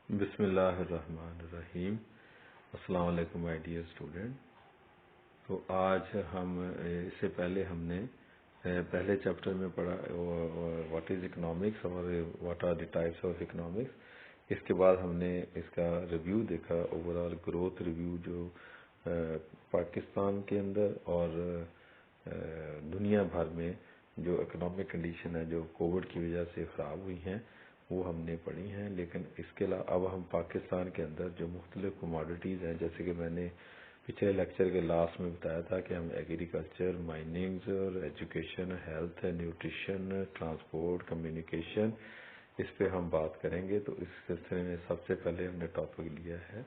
بسم اللہ الرحمن الرحیم۔ السلام علیکم مائی ڈیئر اسٹوڈنٹ۔ تو آج ہم اس سے پہلے ہم نے پہلے چیپٹر میں پڑھا واٹ از اکنامکس اور what are the types of economics. اس کے بعد ہم نے اس کا ریویو دیکھا، اوور آل گروتھ ریویو جو پاکستان کے اندر اور دنیا بھر میں جو اکنامک کنڈیشن ہے جو کووڈ کی وجہ سے خراب ہوئی ہیں وہ ہم نے پڑھی ہیں۔ لیکن اس کے علاوہ اب ہم پاکستان کے اندر جو مختلف کموڈیٹیز ہیں، جیسے کہ میں نے پچھلے لیکچر کے لاسٹ میں بتایا تھا کہ ہم ایگریکلچر، مائننگ اور education, health, nutrition, transport, communication, اس پہ ہم بات کریں گے۔ تو اس سلسلے میں سب سے پہلے ہم نے ٹاپک لیا ہے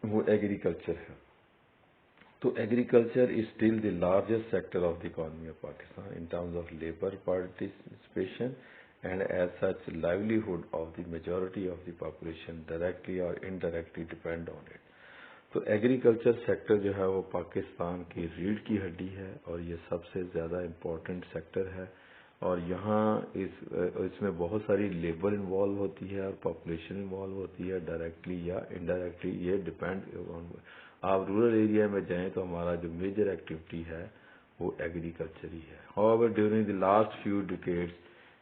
وہ ایگریکلچر ہے۔ تو agriculture is still the largest sector of the economy of Pakistan in terms of labour participation and as such livelihood of the majority of the population directly or indirectly depend on it۔ تو agriculture sector جو ہے وہ پاکستان کی ریڑھ کی ہڈی ہے اور یہ سب سے زیادہ امپورٹنٹ سیکٹر ہے، اور یہاں اس میں بہت ساری لیبر انوالو ہوتی ہے اور پاپولیشن انوالو ہوتی ہے، ڈائریکٹلی یا انڈائریکٹلی یہ ڈپینڈ۔ آپ رورل ایریا میں جائیں تو ہمارا جو میجر ایکٹیویٹی ہے وہ ایگریکلچر ہی ہے۔ However, during the last few decades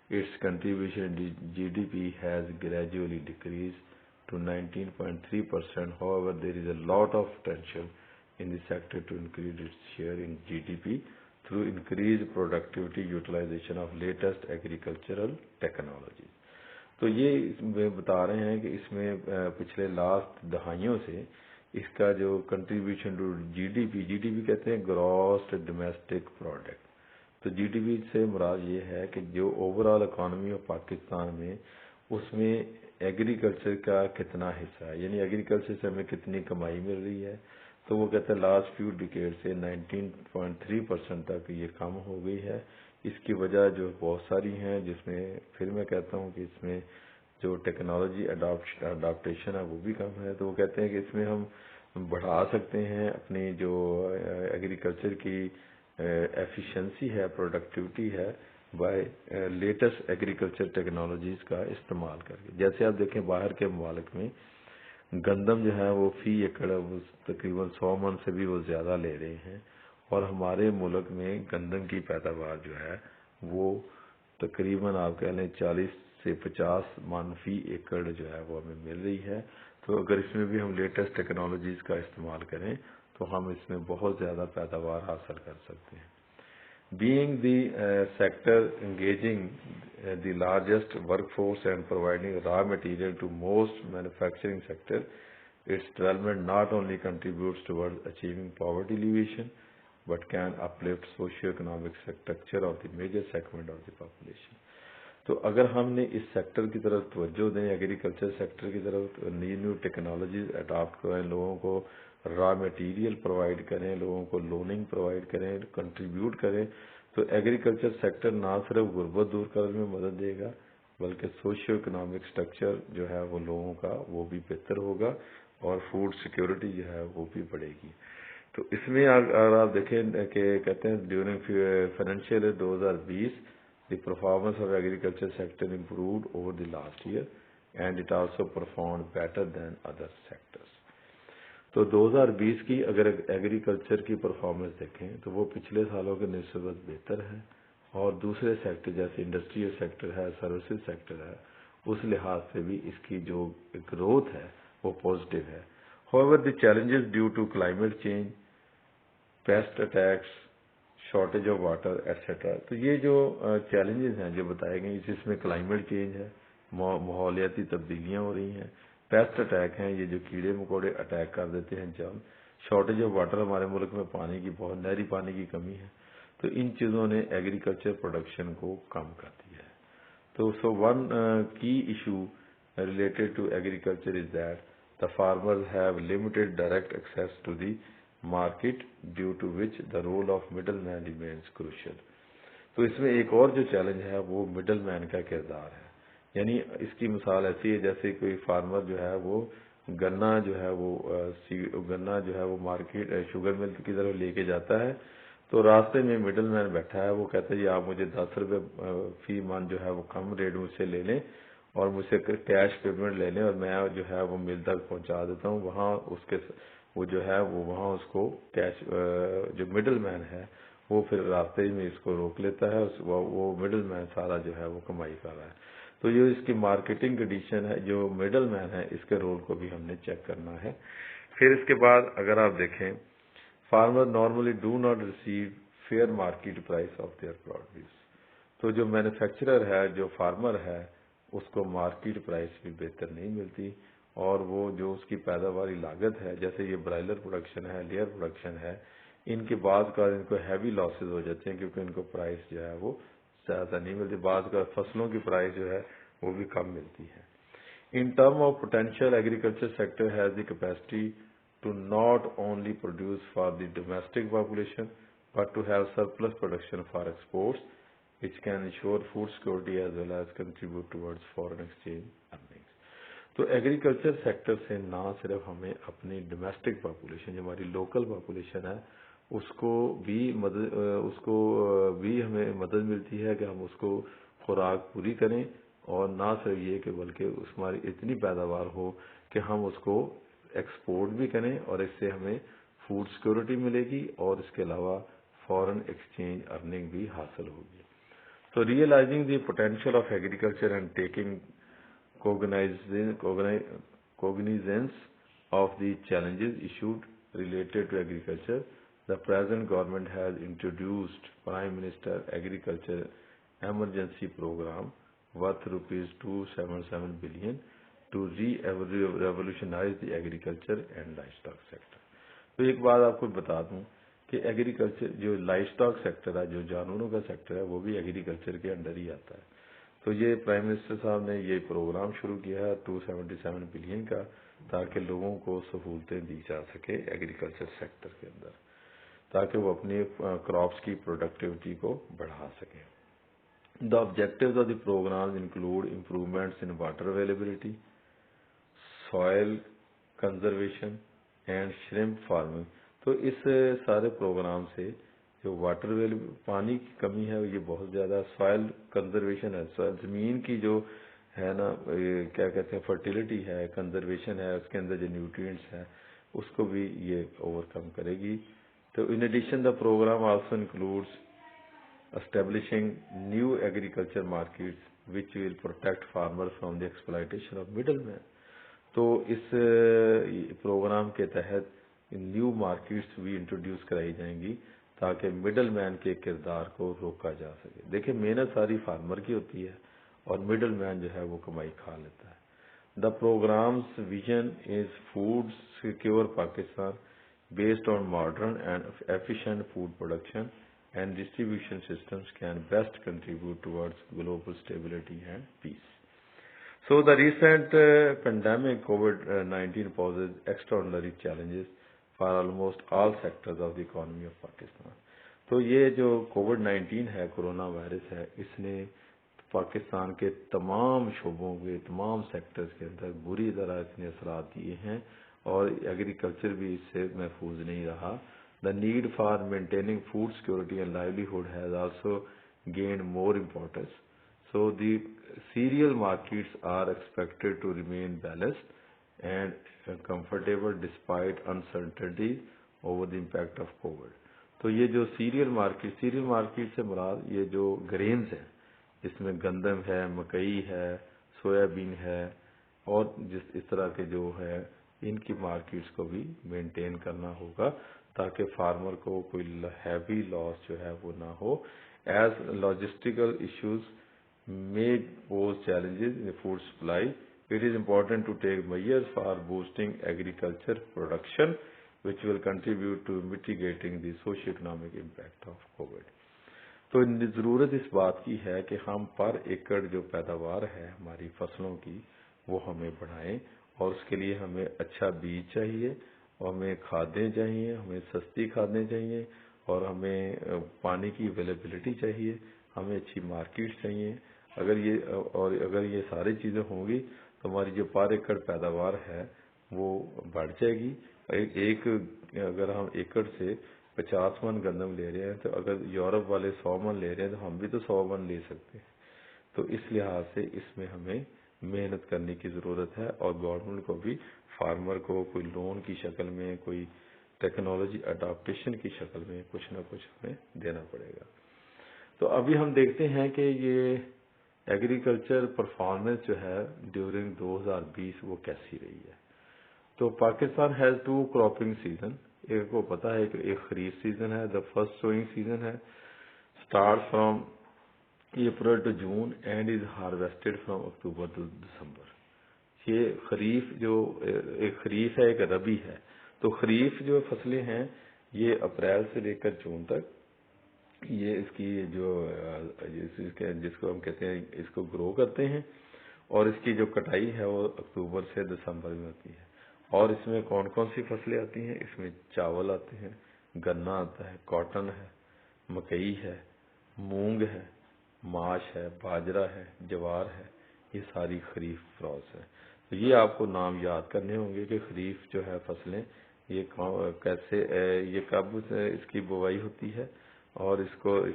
its contribution to GDP has gradually decreased to 19.3%. However, there is a lot of potential in the sector to increase its share in GDP through increased productivity utilization of latest agricultural technologies۔ تو یہ اس میں بتا رہے ہیں کہ اس میں پچھلے last دہائیوں سے اس کا جو contribution to G D P کہتے ہیں گراس ڈومیسٹک پروڈکٹ۔ تو جی ڈی پی سے مراد یہ ہے کہ جو over all economy of Pakistan میں اس میں ایگریکلچر کا کتنا حصہ ہے، یعنی ایگریکلچر سے ہمیں کتنی کمائی مل رہی ہے۔ تو وہ کہتے ہیں لاسٹ فیو ڈیکیڈ سے 19.3% تک یہ کم ہو گئی ہے۔ اس کی وجہ جو بہت ساری ہیں، جس میں پھر میں کہتا ہوں کہ اس میں جو ٹیکنالوجی اڈاپٹیشن ہے وہ بھی کم ہے۔ تو وہ کہتے ہیں کہ اس میں ہم بڑھا سکتے ہیں اپنی جو ایگریکلچر کی ایفیشنسی ہے، پروڈکٹیوٹی ہے، بائی لیٹسٹ ایگریکلچر ٹیکنالوجیز کا استعمال کر کے۔ جیسے آپ دیکھیں باہر کے ممالک میں گندم جو ہے وہ فی ایکڑ تقریباً 100 من سے بھی وہ زیادہ لے رہے ہیں، اور ہمارے ملک میں گندم کی پیداوار جو ہے وہ تقریباً آپ کہہ لیں 40 سے 50 من فی ایکڑ جو ہے وہ ہمیں مل رہی ہے۔ تو اگر اس میں بھی ہم لیٹسٹ ٹیکنالوجیز کا استعمال کریں تو ہم اس میں بہت زیادہ پیداوار حاصل کر سکتے ہیں۔ Being the sector engaging the largest workforce and providing raw material to most manufacturing sector, its development not only contributes towards achieving poverty alleviation, but can uplift socio-economic structure of the major segment of the population۔ تو اگر ہم نے اس sector کی طرف توجہ دیں، agriculture sector کی طرف، نیو ٹیکنالوجیز اڈاپٹ کریں، لوگوں کو را میٹیریل پرووائڈ کریں، لوگوں کو لوننگ پرووائڈ کریں، کنٹریبیوٹ کریں، تو ایگریکلچر سیکٹر نہ صرف غربت دور کرنے میں مدد دے گا بلکہ سوشیو اکنامک سٹرکچر جو ہے وہ لوگوں کا وہ بھی بہتر ہوگا، اور فوڈ سیکیورٹی جو ہے وہ بھی بڑھے گی۔ تو اس میں اگر آپ دیکھیں کہ کہتے ہیں during financial year 2020 the performance of agriculture sector improved over the last year and it also performed better than other sectors۔ تو 2020 کی اگر ایگریکلچر کی پرفارمنس دیکھیں تو وہ پچھلے سالوں کے نسبت بہتر ہے، اور دوسرے سیکٹر جیسے انڈسٹریل سیکٹر ہے، سروسز سیکٹر ہے، اس لحاظ سے بھی اس کی جو گروتھ ہے وہ پازیٹیو ہے۔ However, the challenges due to climate change, pest attacks, shortage of water et cetera, تو یہ جو چیلنجز ہیں جو بتائے گئے اس میں کلائمیٹ چینج ہے، ماحولیاتی تبدیلیاں ہو رہی ہیں، پیسٹ اٹیک ہیں، یہ جو کیڑے مکوڑے اٹیک کر دیتے ہیں جب، شارٹیج آف واٹر، ہمارے ملک میں پانی کی بہت نہری پانی کی کمی ہے، تو ان چیزوں نے ایگریکلچر پروڈکشن کو کم کر دیا ہے۔ تو so one key issue related to agriculture is that the farmers have limited direct access to the market due to which the role of middleman remains crucial۔ تو اس میں ایک اور جو چیلنج ہے وہ مڈل مین کا کردار ہے، یعنی اس کی مثال ایسی ہے جیسے کوئی فارمر جو ہے وہ گنا جو ہے وہ مارکیٹ شوگر مل کی طرف لے کے جاتا ہے، تو راستے میں مڈل مین بیٹھا ہے، وہ کہتا ہے جی آپ مجھے 10 روپے فی من جو ہے وہ کم ریٹ مجھ سے لے لیں، اور مجھ سے کیش پیمنٹ لے لیں اور میں جو ہے وہ مل تک پہنچا دیتا ہوں، وہاں اس کے وہ جو ہے وہ وہاں اس کو کیش جو مڈل مین ہے وہ پھر راستے ہی میں اس کو روک لیتا ہے، وہ مڈل مین سارا جو ہے وہ کمائی کر رہا ہے۔ تو یہ اس کی مارکیٹنگ کنڈیشن ہے، جو مڈل مین ہے اس کے رول کو بھی ہم نے چیک کرنا ہے۔ پھر اس کے بعد اگر آپ دیکھیں farmer normally do not receive fair market price of their produce, تو جو مینوفیکچرر ہے، جو فارمر ہے، اس کو مارکیٹ پرائس بھی بہتر نہیں ملتی، اور وہ جو اس کی پیداواری لاگت ہے، جیسے یہ برائلر پروڈکشن ہے، لیئر پروڈکشن ہے، ان کے بعض کا ان کو ہیوی لاسز ہو جاتے ہیں کیونکہ ان کو پرائس جو ہے وہ زیادہ نہیں ملتی، بعض کا فصلوں کی پرائس جو ہے وہ بھی کم ملتی ہے۔ In terms of potential, agriculture sector has the capacity to not only produce for the domestic population, but to have surplus production for exports, which can ensure food security as well as contribute towards foreign exchange earnings. تو agriculture sector سے نہ صرف ہمیں اپنی domestic population جو ہماری local population ہے اس کو بھی ہمیں مدد ملتی ہے کہ ہم اس کو خوراک پوری کریں، اور نہ صرف یہ کہ بلکہ اس ہماری اتنی پیداوار ہو کہ ہم اس کو ایکسپورٹ بھی کریں، اور اس سے ہمیں فوڈ سیکورٹی ملے گی اور اس کے علاوہ فورن ایکسچینج ارننگ بھی حاصل ہوگی۔ So realizing the potential of agriculture and taking cognizance of the challenges issued related to agriculture, the present government has introduced Prime Minister Agriculture Emergency Program worth rupees 277 billion to revolutionize the agriculture and livestock sector. تو ایک بات آپ کو بتا دوں کہ agriculture جو life stock sector ہے، جو جانوروں کا سیکٹر ہے، وہ بھی ایگریکلچر کے انڈر ہی آتا ہے۔ تو یہ پرائم منسٹر صاحب نے یہ پروگرام شروع کیا ہے 277 بلین کا، تاکہ لوگوں کو سہولتیں دی جا سکے ایگریکلچر سیکٹر کے اندر، تاکہ وہ اپنی کراپس کی پروڈکٹیوٹی کو بڑھا سکیں۔ The objectives of the program include improvements in water availability, soil conservation and shrimp farming۔ تو اس سارے پروگرام سے جو واٹر پانی کی کمی ہے یہ بہت زیادہ، سوائل کنزرویشن ہے، زمین کی جو ہے نا کیا کہتے ہیں فرٹیلیٹی ہے، کنزرویشن ہے، اس کے اندر جو نیوٹرینٹس ہے اس کو بھی یہ اوور کم کرے گی۔ تو in addition the program also includes establishing new agriculture markets which will protect farmers from the exploitation of middlemen۔ تو اس پروگرام کے تحت نیو مارکیٹس بھی انٹروڈیوس کرائی جائیں گی تاکہ مڈل مین کے کردار کو روکا جا سکے۔ دیکھیں محنت ساری فارمر کی ہوتی ہے اور مڈل مین جو ہے وہ کمائی کھا لیتا ہے۔ The programme's vision is food secure Pakistan based on modern and efficient food production and distribution systems can best contribute towards global stability and peace. So the recent pandemic COVID-19 poses extraordinary challenges for almost all sectors of the economy of Pakistan. تو یہ جو COVID-19 ہے، corona virus ہے، اس نے پاکستان کے تمام شعبوں کے تمام سیکٹرز کے اندر بری طرح اس نے اثرات دیے ہیں، اور ایگریکلچر بھی اس سے محفوظ نہیں رہا۔ The need for maintaining food security and livelihood has also gained more importance. So the cereal markets are expected to remain balanced and comfortable despite uncertainty over the impact of COVID. تو یہ جو serial market سے مراد یہ جو Greens ہیں، جس میں گندم ہے، مکئی ہے، سویا بین ہے، اور اس طرح کے جو ہے ان کی مارکیٹس کو بھی مینٹین کرنا ہوگا تاکہ فارمر کو کوئی ہیوی لاس جو ہے وہ نہ ہو۔ As logistical issues may pose challenges in the food supply, it is important to take measures for boosting agriculture production which will contribute to mitigating the socio-economic impact of COVID۔ تو ضرورت اس بات کی ہے کہ ہم پر ایکڑ جو پیداوار ہے ہماری فصلوں کی وہ ہمیں بڑھائیں، اور اس کے لیے ہمیں اچھا بیج چاہیے، اور ہمیں کھادیں چاہیے، ہمیں سستی کھادیں چاہیے، اور ہمیں پانی کی اویلیبلٹی چاہیے، ہمیں اچھی مارکیٹ چاہیے۔ اگر یہ ساری چیزیں ہوں گی تو ہماری جو پر ایکڑ پیداوار ہے وہ بڑھ جائے گی۔ اگر ہم ایکڑ سے 50 من گندم لے رہے ہیں تو اگر یورپ والے 100 من لے رہے ہیں تو ہم بھی تو 100 من لے سکتے ہیں۔ تو اس لحاظ سے اس میں ہمیں محنت کرنے کی ضرورت ہے، اور گورنمنٹ کو بھی فارمر کو کوئی لون کی شکل میں، کوئی ٹیکنالوجی اڈاپٹیشن کی شکل میں کچھ نہ کچھ ہمیں دینا پڑے گا۔ تو ابھی ہم دیکھتے ہیں کہ یہ ایگریکلچر پرفارمنس جو ہے ڈیورنگ 2020 وہ کیسی رہی ہے۔ تو پاکستان ہیز 2 کراپنگ سیزن، ایک کو پتا ہے کہ ایک خریف سیزن ہے، دا فرسٹ سوئنگ سیزن ہے، start from April to June and is harvested from October to December. یہ خریف جو ایک خریف ہے، ایک ربی ہے۔ تو خریف جو فصلیں ہیں یہ اپریل سے لے کر جون تک، یہ اس کی جو جس کو ہم کہتے ہیں اس کو گرو کرتے ہیں، اور اس کی جو کٹائی ہے وہ اکتوبر سے دسمبر میں ہوتی ہے۔ اور اس میں کون کون سی فصلیں آتی ہیں؟ اس میں چاول آتے ہیں، گنا آتا ہے، کاٹن ہے، مکئی ہے، مونگ ہے، ماش ہے، باجرہ ہے، جوار ہے، یہ ساری خریف کراپس ہیں۔ تو یہ آپ کو نام یاد کرنے ہوں گے کہ خریف جو ہے فصلیں یہ کیسے، یہ کب اس کی بوائی ہوتی ہے، اور اس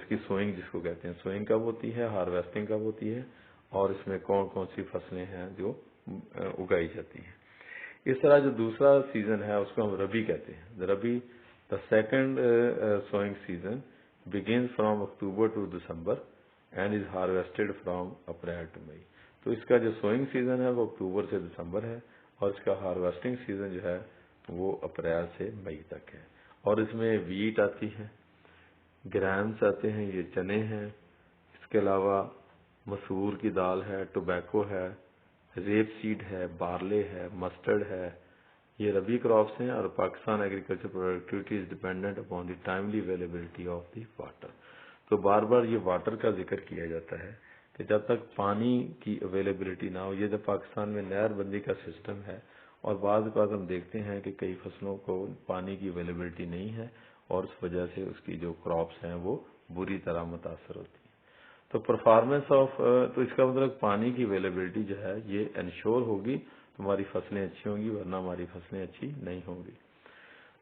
کی سوئنگ جس کو کہتے ہیں، سوئنگ کب ہوتی ہے، ہارویسٹنگ کب ہوتی ہے، اور اس میں کون کون سی فصلیں ہیں جو اگائی جاتی ہیں۔ اس طرح جو دوسرا سیزن ہے اس کو ہم ربی کہتے ہیں۔ Rabi the second sowing season begins from October to December and is harvested from April to May. تو اس کا جو سوئنگ سیزن ہے وہ اکتوبر سے دسمبر ہے، اور اس کا ہارویسٹنگ سیزن جو ہے وہ اپریل سے مئی تک ہے۔ اور اس میں ویٹ آتی ہے، گرامس آتے ہیں، یہ چنے ہیں، اس کے علاوہ مسور کی دال ہے، ٹوبیکو ہے، ریپ سیڈ ہے، بارلے ہے، مسٹرڈ ہے، یہ ربی کراپس ہیں۔ اور Pakistan agriculture productivity is dependent upon the timely availability of the water. تو بار بار یہ واٹر کا ذکر کیا جاتا ہے کہ جب تک پانی کی اویلیبلٹی نہ ہو، یہ تو پاکستان میں نہر بندی کا سسٹم ہے، اور بعض اوقات ہم دیکھتے ہیں کہ کئی فصلوں کو پانی کی اویلیبلٹی نہیں ہے، اور اس وجہ سے اس کی جو کراپس ہیں وہ بری طرح متاثر ہوتی ہیں۔ تو پرفارمنس آف، تو اس کا مطلب پانی کی اویلیبلٹی جو ہے یہ انشور ہوگی تو ہماری فصلیں اچھی ہوں گی، ورنہ ہماری فصلیں اچھی نہیں ہوں گی۔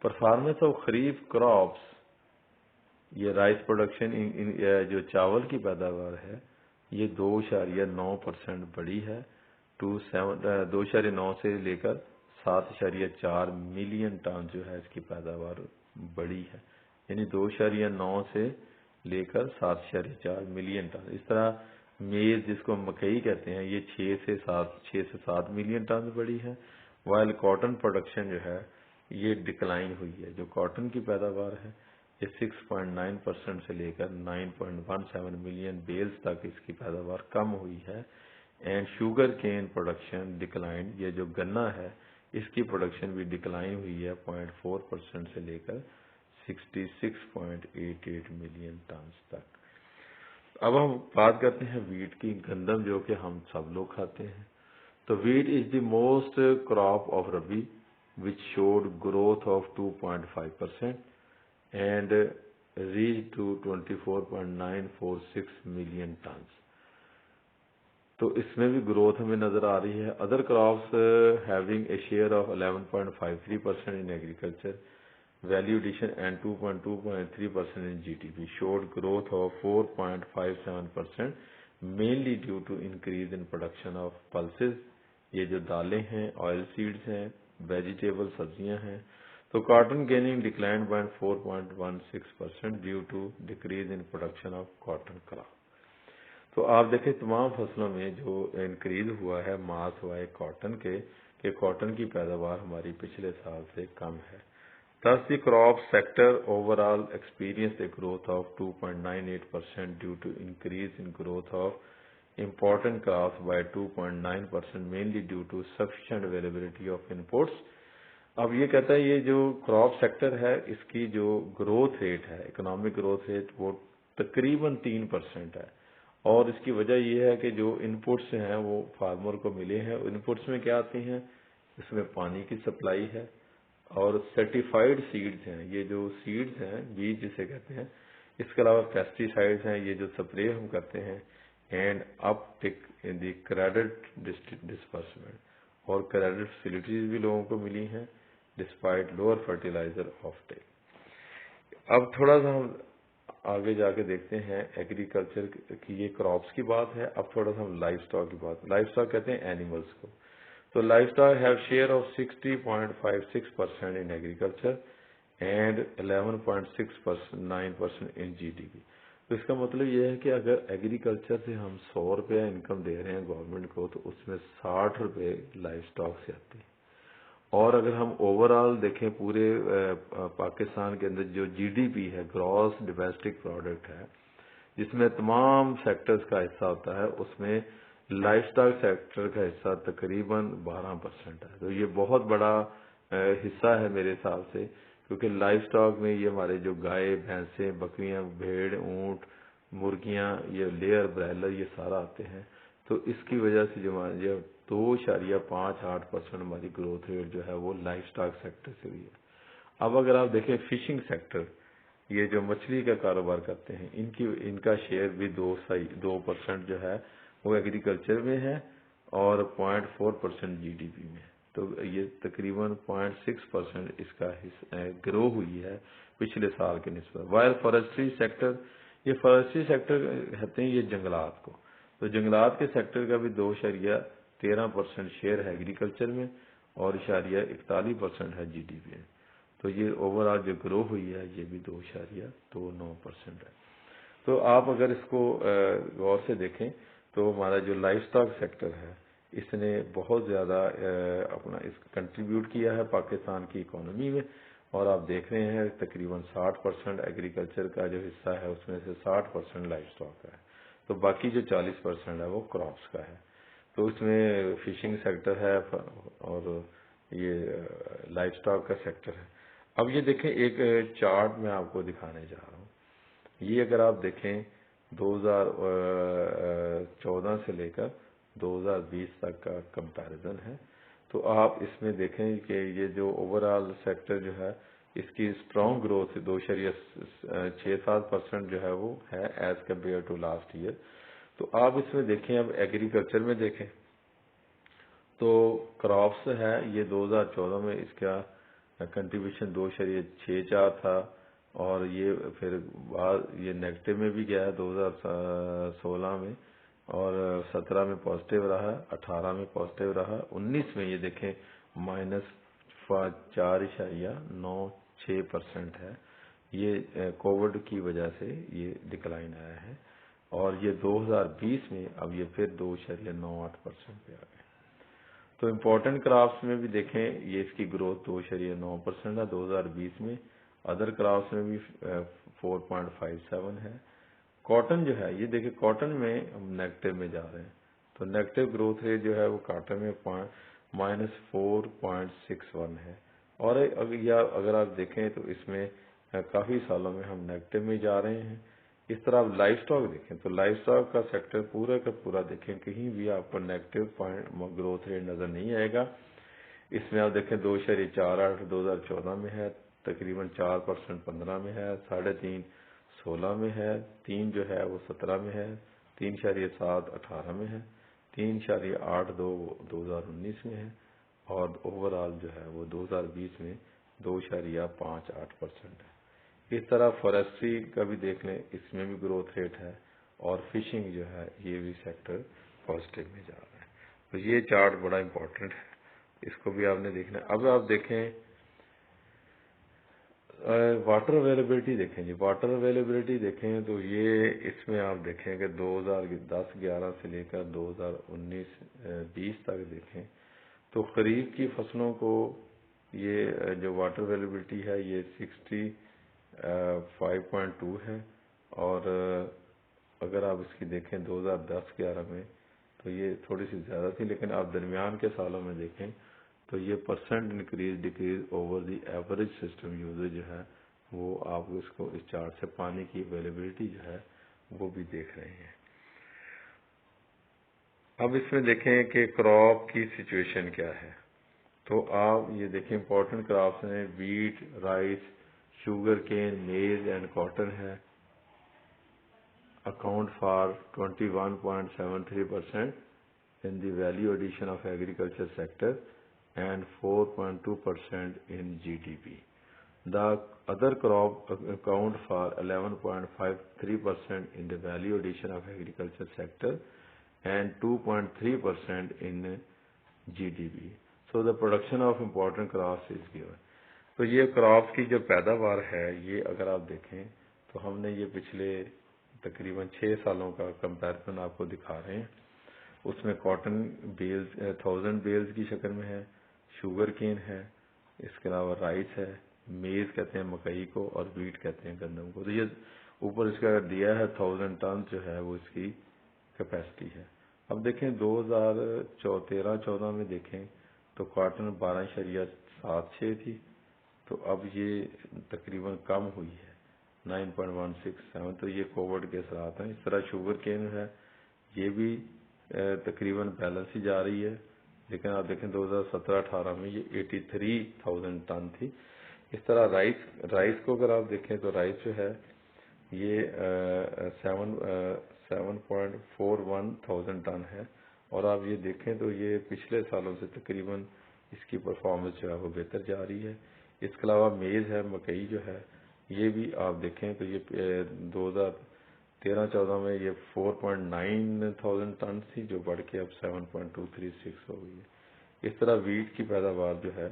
پرفارمنس آف خریف کراپس، یہ رائس پروڈکشن جو چاول کی پیداوار ہے یہ 2.9% بڑھی ہے، 2.9 سے لے کر 7.4 ملین ٹن جو ہے اس کی پیداوار بڑھی ہے، یعنی 2.9 سے لے کر 7.4 ملین ٹن۔ اس طرح میز جس کو مکئی کہتے ہیں یہ 6 سے 7 ملین ٹن بڑھی ہے، وائل کاٹن پروڈکشن جو ہے یہ ڈکلائن ہوئی ہے۔ جو کاٹن کی پیداوار ہے یہ 6.9% سے لے کر 9.17 ملین بیلز تک اس کی پیداوار کم ہوئی ہے۔ And sugar cane production decline, یہ جو گنا ہے اس کی پروڈکشن بھی ڈکلائن ہوئی ہے 0.4% سے لے کر 66.88 ملین ٹنز تک۔ اب ہم بات کرتے ہیں ویٹ کی، گندم جو کہ ہم سب لوگ کھاتے ہیں۔ تو wheat is the most crop of rabi which showed growth of 2.5% and reached to 24.946 million tons۔ تو اس میں بھی گروتھ ہمیں نظر آ رہی ہے۔ Other crops having a share of 11.53% in agriculture value addition and 2.3% in GDP showed growth of 4.57% mainly due to increase in production of pulses، یہ جو دالیں ہیں، آئل سیڈز ہیں، ویجیٹیبل سبزیاں ہیں۔ تو cotton ginning decline by 4.16% due to decrease in production of cotton crop. تو آپ دیکھیں تمام فصلوں میں جو انکریز ہوا ہے، ماس ہوا ہے کاٹن کے، کہ کاٹن کی پیداوار ہماری پچھلے سال سے کم ہے۔ Thus the crop sector overall experienced a growth of 2.98% due to increase in growth of important crops by 2.9% mainly due to sufficient availability of inputs۔ اب یہ کہتا ہے یہ جو کراپ سیکٹر ہے اس کی جو گروتھ ریٹ ہے، اکنامک گروتھ ریٹ، وہ تقریباً 3% ہے، اور اس کی وجہ یہ ہے کہ جو انپٹس ہیں وہ فارمر کو ملے ہیں۔ انپٹس میں کیا آتی ہیں؟ اس میں پانی کی سپلائی ہے، اور سرٹیفائیڈ سیڈز ہیں، یہ جو سیڈز ہیں، بیج جسے کہتے ہیں، اس کے علاوہ پیسٹی سائڈز ہیں، یہ جو سپرے ہم کرتے ہیں، and up tick in the credit disbursement, اور کریڈٹ فیسلٹیز بھی لوگوں کو ملی ہیں despite lower fertilizer offtake. اب تھوڑا سا ہم آگے جا کے دیکھتے ہیں ایگریکلچر کی، یہ کراپس کی بات ہے. اب تھوڑا سا ہم لائف اسٹاک کی بات، لائف اسٹاک کہتے ہیں اینیملس کو. تو livestock have share of 60.56% in agriculture and 11.69% in G D P. تو اس کا مطلب یہ ہے کہ اگر ایگریکلچر سے ہم 100 روپیہ انکم دے رہے ہیں گورنمنٹ کو تو اس میں 60 روپے لائف اسٹاک سے آتے ہیں. اور اگر ہم اوور آل دیکھیں پورے پاکستان کے اندر جو جی ڈی پی ہے، گراس ڈومیسٹک پروڈکٹ ہے، جس میں تمام سیکٹرز کا حصہ ہوتا ہے، اس میں لائف اسٹاک سیکٹر کا حصہ تقریباً 12% ہے. تو یہ بہت بڑا حصہ ہے میرے حساب سے، کیونکہ لائف اسٹاک میں یہ ہمارے جو گائے، بھینسیں، بکریاں، بھیڑ، اونٹ، مرغیاں، یہ لیئر، برائلر، یہ سارا آتے ہیں. تو اس کی وجہ سے جو ہماری 2.58% ہماری گروتھ ریٹ جو ہے وہ لائف اسٹاک سیکٹر سے ہوئی ہے. اب اگر آپ دیکھیں فشنگ سیکٹر، یہ جو مچھلی کا کاروبار کرتے ہیں، ان کا شیئر بھی 2% جو ہے وہ ایگریکلچر میں ہے اور 0.4% جی ڈی پی میں. تو یہ تقریباً 0.6% اس کا گرو ہوئی ہے پچھلے سال کے نسبت. وائل فارسٹری سیکٹر، یہ فارسٹری سیکٹر کہتے ہیں یہ جنگلات کو، تو جنگلات کے سیکٹر کا بھی 2.13% شیئر ہے ایگریکلچر میں اور 0.41% ہے جی ڈی پی میں. تو یہ اوور آل جو گرو ہوئی ہے یہ بھی 2.29% ہے. تو آپ اگر اس کو غور سے دیکھیں تو ہمارا جو لائف اسٹاک سیکٹر ہے اس نے بہت زیادہ اپنا اس کنٹریبیوٹ کیا ہے پاکستان کی اکانومی میں، اور آپ دیکھ رہے ہیں تقریباً 60% ایگریکلچر کا جو حصہ ہے اس میں سے 60% لائف اسٹاک کا ہے. تو باقی جو 40% ہے وہ کراپس کا ہے. تو اس میں فشنگ سیکٹر ہے اور یہ لائف اسٹاک کا سیکٹر ہے. اب یہ دیکھیں ایک چارٹ میں آپ کو دکھانے جا رہا ہوں. یہ اگر آپ دیکھیں 2014 سے لے کر 2020 تک کا کمپیریزن ہے، تو آپ اس میں دیکھیں کہ یہ جو اوور آل سیکٹر جو ہے اس کی اسٹرانگ گروتھ 2.67% جو ہے وہ ہے as compare to last year. تو آپ اس میں دیکھیں، اب ایگریکلچر میں دیکھیں تو کراپس ہے، یہ 2014 میں اس کا کنٹریبیوشن 2.64 تھا اور یہ پھر بعد یہ نیگیٹو میں بھی گیا ہے 2016 میں، اور 17 میں پازیٹیو رہا، 18 میں پازیٹیو رہا، 19 میں یہ دیکھیں -4.96% ہے. یہ کووڈ کی وجہ سے یہ ڈکلائن آیا ہے، اور یہ 2020 میں اب یہ پھر 2.98% پہ آ گئے. تو امپورٹنٹ کرافٹس میں بھی دیکھیں یہ اس کی گروتھ 2.9% ہے 2020 میں. ادر کرافٹس میں بھی 4.57 ہے. کاٹن جو ہے یہ دیکھیں کاٹن میں ہم نیگیٹو میں جا رہے ہیں، تو نیگیٹو گروتھ ریٹ جو ہے وہ کاٹن میں -4.61 ہے. اور اگر آپ دیکھیں تو اس میں کافی سالوں میں ہم نیگیٹو میں جا رہے ہیں. اس طرح آپ لائف اسٹاک دیکھیں تو لائف اسٹاک کا سیکٹر پورا کا پورا دیکھیں کہیں بھی آپ کو نیگیٹو گروتھ ریٹ نظر نہیں آئے گا. اس میں آپ دیکھیں 2.48 2014 میں ہے، تقریباً 4% 15 میں ہے، 3.5 16 میں ہے، 3 جو ہے وہ 17 میں ہے، 3.7 18 میں ہے، 3.82 2019 میں ہے، اور اوور آل جو ہے وہ 2020 میں 2.58% ہے. اس طرح فارسٹری کا بھی دیکھ لیں، اس میں بھی گروتھ ریٹ ہے، اور فشنگ جو ہے یہ بھی سیکٹر پازیٹیو میں جا رہا ہے. تو یہ چارٹ بڑا امپورٹنٹ ہے، اس کو بھی آپ نے دیکھنا ہے. اب آپ دیکھیں واٹر اویلیبلٹی دیکھیں جی، واٹر اویلیبلٹی دیکھیں تو یہ اس میں آپ دیکھیں کہ 2010-11 سے لے کر 2019-20 تک دیکھیں تو خریف کی فصلوں کو یہ جو واٹر اویلیبلٹی ہے یہ 65.2 ہے، اور اگر آپ اس کی دیکھیں 2010-11 میں تو یہ تھوڑی سی زیادہ تھی، لیکن آپ درمیان کے سالوں میں دیکھیں تو یہ percent increase decrease over the average system user جو ہے وہ آپ اس کو اس چارٹ سے پانی کی اویلیبلٹی جو ہے وہ بھی دیکھ رہے ہیں. اب اس میں دیکھیں کہ کراپ کی سچویشن کیا ہے. تو آپ یہ دیکھیں امپورٹنٹ کراپس ہیں، ویٹ، رائس، شوگر کین، میز اینڈ کاٹن ہے. account for 21.73% in the value addition of agriculture sector and 4.2% in GDP. The other crop account for 11.53% in the value addition of agriculture sector and 2.3% in GDP. So the production of important crops is given. تو یہ crops کی جو پیداوار ہے یہ اگر آپ دیکھیں تو ہم نے یہ پچھلے تقریباً 6 سالوں کا کمپیریزن آپ کو دکھا رہے ہیں. اس میں کاٹن بیلز 1000 بیلز کی شکل میں ہے, شوگر کین ہے, اس کے علاوہ رائس ہے, میز کہتے ہیں مکئی کو, اور ویٹ کہتے ہیں گندم کو. تو یہ اوپر اس کا دیا ہے 1000 ٹن جو ہے وہ اس کی کیپیسٹی ہے. اب دیکھیں 2013-14 میں دیکھیں تو کاٹن 12.76 تھی, تو اب یہ تقریباً کم ہوئی ہے 9.167. تو یہ کووڈ کے اثرات ہیں. اس طرح شوگر کین ہے, یہ بھی تقریباً بیلنس ہی جا رہی ہے, لیکن آپ دیکھیں 2017-18 میں یہ 83,000 ٹن تھی. اس طرح رائس کو اگر آپ دیکھیں تو رائس جو ہے یہ 7.41,000 ٹن ہے, اور آپ یہ دیکھیں تو یہ پچھلے سالوں سے تقریباً اس کی پرفارمنس جو ہے وہ بہتر جا رہی ہے. اس کے علاوہ میز ہے, مکئی جو ہے یہ بھی آپ دیکھیں تو یہ 2013-14 میں یہ 4.9,000 ٹن تھی, جو بڑھ کے اب 7.236 ہو گئی ہے. اس طرح ویٹ کی پیداوار جو ہے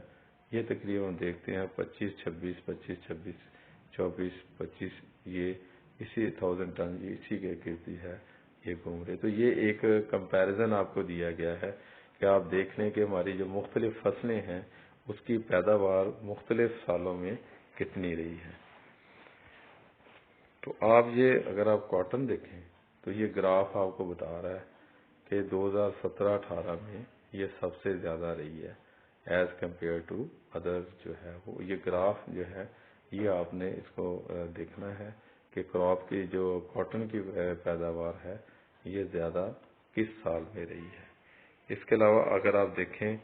یہ تقریباً دیکھتے ہیں 25-26, 25-26, 24-25, یہ اسی 1000 ٹن اسی کے گرد ہے یہ گھوم رہے. تو یہ ایک کمپیریزن آپ کو دیا گیا ہے کہ آپ دیکھ لیں کہ ہماری جو مختلف فصلیں ہیں اس کی پیداوار مختلف سالوں میں کتنی رہی ہے. تو آپ یہ اگر آپ کاٹن دیکھیں تو یہ گراف آپ کو بتا رہا ہے کہ 2017-18 میں یہ سب سے زیادہ رہی ہے ایز کمپیئر ٹو ادر جو ہے وہ. یہ گراف جو ہے یہ آپ نے اس کو دیکھنا ہے کہ کراپ کی جو کاٹن کی پیداوار ہے یہ زیادہ کس سال میں رہی ہے. اس کے علاوہ اگر آپ دیکھیں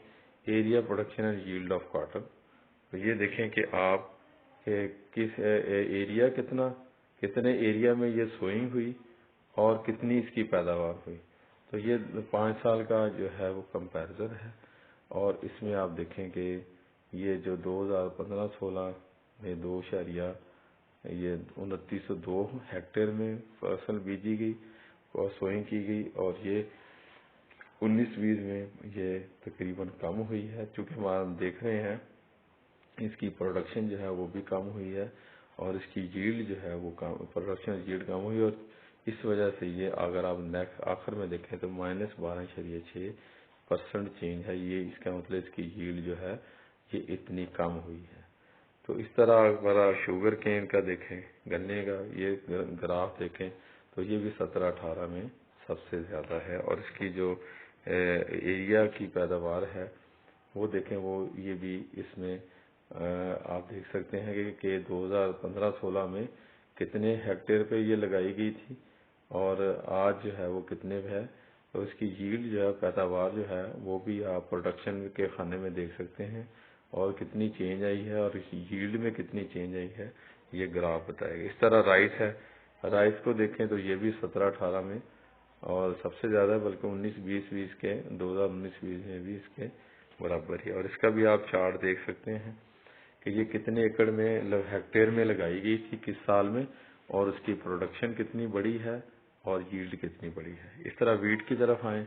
area production and yield of cotton, تو یہ دیکھیں کہ آپ کس ایریا کتنے ایریا میں یہ سوئنگ ہوئی اور کتنی اس کی پیداوار ہوئی. تو یہ 5 سال کا جو ہے وہ کمپیریزن ہے, اور اس میں آپ دیکھیں کہ یہ جو 2015-16 میں 2.2902 ہیکٹر میں فصل بیجی گئی اور سوئنگ کی گئی, اور یہ 19-20 میں یہ تقریباً کم ہوئی ہے. چونکہ ہم دیکھ رہے ہیں اس کی پروڈکشن جو ہے وہ بھی کم ہوئی ہے, اور اس کی ییلڈ جو ہے وہ پروڈکشن ییلڈ کم ہوئی, اور اس وجہ سے یہ اگر آپ آخر میں دیکھیں تو -12.6% چینج ہے. یہ اس کا مطلب اس کی ییلڈ جو ہے یہ اتنی کم ہوئی ہے. تو اس طرح اگر شوگر کین کا دیکھیں, گنے کا یہ گراف دیکھیں تو یہ بھی 17-18 میں سب سے زیادہ ہے, اور اس کی جو ایریا کی پیداوار ہے وہ دیکھیں وہ یہ بھی اس میں آپ دیکھ سکتے ہیں کہ 2015-16 میں کتنے ہیکٹر پہ یہ لگائی گئی تھی اور آج جو ہے وہ کتنے پہ ہے. تو اس کی ییلڈ جو ہے پیداوار جو ہے وہ بھی آپ پروڈکشن کے خانے میں دیکھ سکتے ہیں, اور کتنی چینج آئی ہے اور اس ییلڈ میں کتنی چینج آئی ہے یہ گراف بتائے گا. اس طرح رائس ہے, رائس کو دیکھیں تو یہ بھی 17-18 میں اور سب سے زیادہ, بلکہ 19-20 کے 2019-20 میں بھی اس کے برابر ہے. اور اس کا بھی آپ چارٹ دیکھ سکتے ہیں کہ یہ کتنے ایکڑ میں ہیکٹیئر میں لگائی گئی تھی کس سال میں, اور اس کی پروڈکشن کتنی بڑی ہے اور ییلڈ کتنی بڑی ہے. اس طرح ویٹ کی طرف آئیں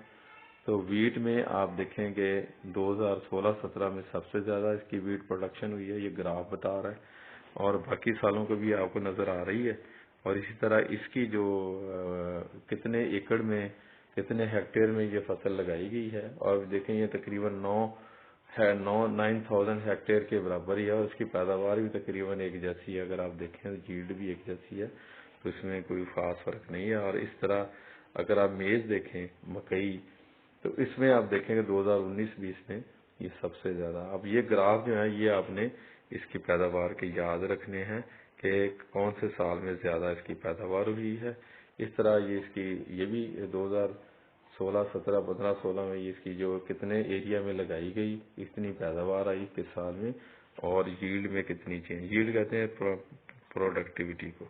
تو ویٹ میں آپ دیکھیں کہ 2016-17 میں سب سے زیادہ اس کی ویٹ پروڈکشن ہوئی ہے, یہ گراف بتا رہا ہے, اور باقی سالوں کو بھی آپ کو نظر آ رہی ہے. اور اسی طرح اس کی جو کتنے ایکڑ میں کتنے ہیکٹیئر میں یہ فصل لگائی گئی ہے, اور دیکھیں یہ تقریباً 9,000 ہیکٹیئر کے برابر ہی ہے, اور اس کی پیداوار بھی تقریباً ایک جیسی ہے. اگر آپ دیکھیں تو ییلڈ بھی ایک جیسی ہے, تو اس میں کوئی خاص فرق نہیں ہے. اور اس طرح اگر آپ میز دیکھیں مکئی, تو اس میں آپ دیکھیں کہ 2019-20 میں یہ سب سے زیادہ. اب یہ گراف جو ہے یہ آپ نے اس کی پیداوار کے یاد رکھنے ہیں کہ کون سے سال میں زیادہ اس کی پیداوار ہوئی ہے. اس طرح یہ بھی 2016-17, 15-16 میں یہ اس کی جو کتنے ایریا میں لگائی گئی اتنی پیداوار آئی کس سال میں, اور ییلڈ میں کتنی چینج, ییلڈ کہتے ہیں پروڈکٹیوٹی کو.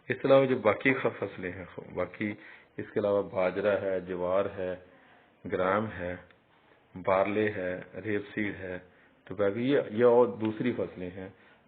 اس کے علاوہ جو باقی فصلیں ہیں, باقی اس کے علاوہ باجرہ ہے, جوار ہے, گرام ہے, بارلے ہے, ریپ سیڈ ہے, ٹوبیکو, یہ اور دوسری فصلیں ہیں.